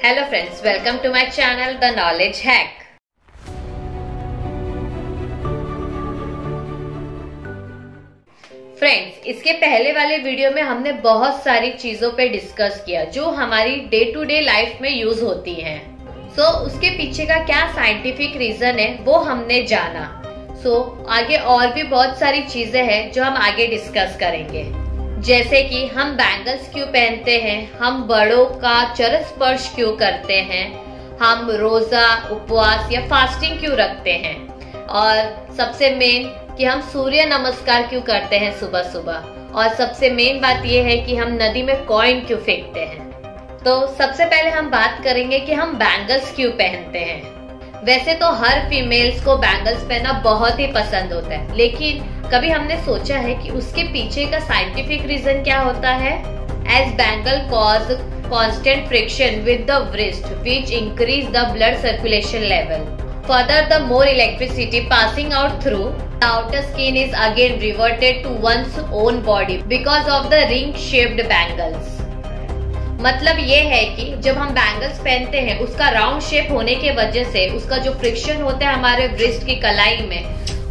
Hello friends, welcome to my channel The Knowledge Hack. Friends, इसके पहले वाले video में हमने बहुत सारी चीजों पे डिस्कस किया जो हमारी डे टू डे लाइफ में यूज होती हैं। उसके पीछे का क्या साइंटिफिक रीजन है वो हमने जाना। आगे और भी बहुत सारी चीजें हैं जो हम आगे डिस्कस करेंगे, जैसे कि हम बैंगल्स क्यों पहनते हैं, हम बड़ों का चरण स्पर्श क्यों करते हैं, हम रोजा, उपवास या फास्टिंग क्यों रखते हैं, और सबसे मेन कि हम सूर्य नमस्कार क्यों करते हैं सुबह सुबह, और सबसे मेन बात यह है कि हम नदी में कॉइन क्यों फेंकते हैं। तो सबसे पहले हम बात करेंगे कि हम बैंगल्स क्यों पहनते हैं। वैसे तो हर फीमेल्स को बैंगल्स पहनना बहुत ही पसंद होता है, लेकिन कभी हमने सोचा है कि उसके पीछे का साइंटिफिक रीजन क्या होता है। As bangle cause constant friction with the wrist which increase the blood circulation level. Further, the more electricity passing out through the outer skin is again reverted to one's own body because of the ring shaped bangles. मतलब ये है कि जब हम bangles पहनते हैं उसका round shape होने के वजह से उसका जो फ्रिक्शन होता है हमारे रिस्ट की कलाई में,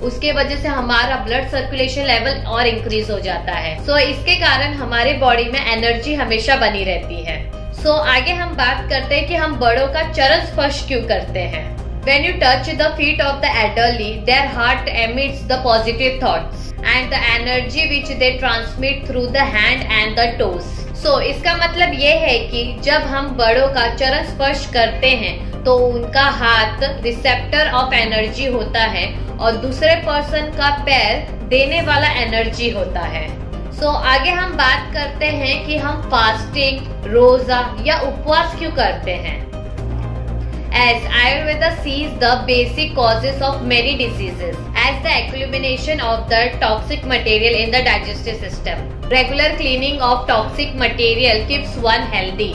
उसके वजह से हमारा ब्लड सर्कुलेशन लेवल और इंक्रीज हो जाता है। इसके कारण हमारे बॉडी में एनर्जी हमेशा बनी रहती है। आगे हम बात करते हैं कि हम बड़ों का चरण स्पर्श क्यों करते हैं। When you touch the feet of the elderly, their heart emits the positive thoughts and the energy which they transmit through the hand and the toes. इसका मतलब ये है कि जब हम बड़ों का चरण स्पर्श करते हैं तो उनका हाथ रिसेप्टर ऑफ एनर्जी होता है और दूसरे पर्सन का पैर देने वाला एनर्जी होता है। आगे हम बात करते हैं कि हम फास्टिंग, रोजा या उपवास क्यों करते हैं। As Ayurveda sees the basic causes of many diseases as the accumulation of the toxic material in the digestive system. Regular cleaning of toxic material keeps one healthy.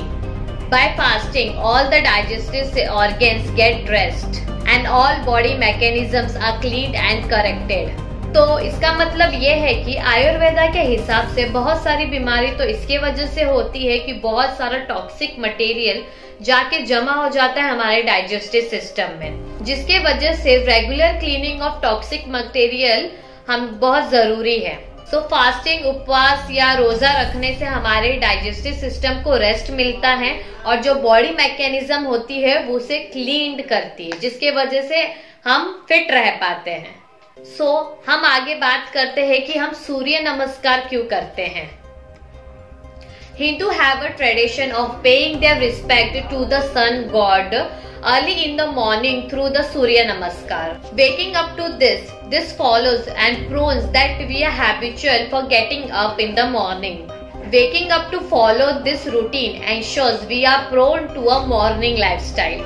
By fasting, all the digestive organs get rest and all body mechanisms are cleaned and corrected. इसका मतलब ये है कि आयुर्वेदा के हिसाब से बहुत सारी बीमारी तो इसके वजह से होती है कि बहुत सारा टॉक्सिक मटेरियल जाके जमा हो जाता है हमारे डाइजेस्टिव सिस्टम में, जिसके वजह से regular cleaning of toxic material हम बहुत जरूरी है। फास्टिंग, उपवास या रोजा रखने से हमारे डाइजेस्टिव सिस्टम को रेस्ट मिलता है और जो बॉडी मैकेनिज्म होती है वो उसे क्लीन करती है, जिसके वजह से हम फिट रह पाते हैं। हम आगे बात करते हैं कि हम सूर्य नमस्कार क्यों करते हैं। Hindu have a tradition of paying their respect to the sun god early in the morning through the Surya Namaskar. Waking up to this follows and proves that we are habitual for getting up in the morning. Waking up to follow this routine ensures we are prone to a morning lifestyle.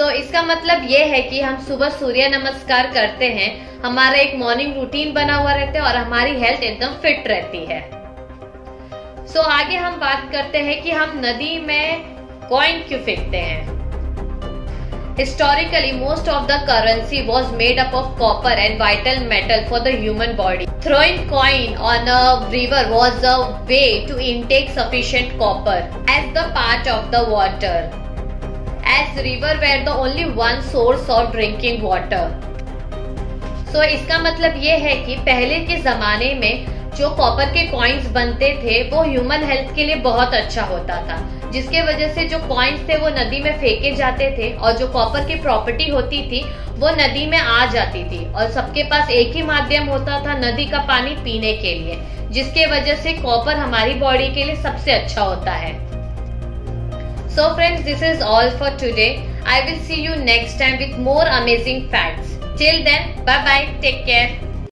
इसका मतलब ये है कि हम सुबह सूर्य नमस्कार करते हैं, हमारा एक मॉर्निंग रूटीन बना हुआ रहता है और हमारी हेल्थ एकदम फिट रहती है। आगे हम बात करते हैं कि हम नदी में कॉइन क्यों फेंकते हैं। Historically, most of the currency was made up of copper and vital metal for the human body. Throwing coin on a river was a way to intake sufficient copper as the part of the water. As river were the only one source of drinking water. इसका मतलब ये है कि पहले के जमाने में जो कॉपर के कॉइन्स बनते थे वो ह्यूमन हेल्थ के लिए बहुत अच्छा होता था, जिसके वजह से जो कॉइन्स थे वो नदी में फेंके जाते थे और जो कॉपर की प्रॉपर्टी होती थी वो नदी में आ जाती थी और सबके पास एक ही माध्यम होता था नदी का पानी पीने के लिए, जिसके वजह से कॉपर हमारी बॉडी के लिए सबसे अच्छा होता है। Friends, this is all for today. I will see you next time with more amazing facts. Till then, bye bye, take care.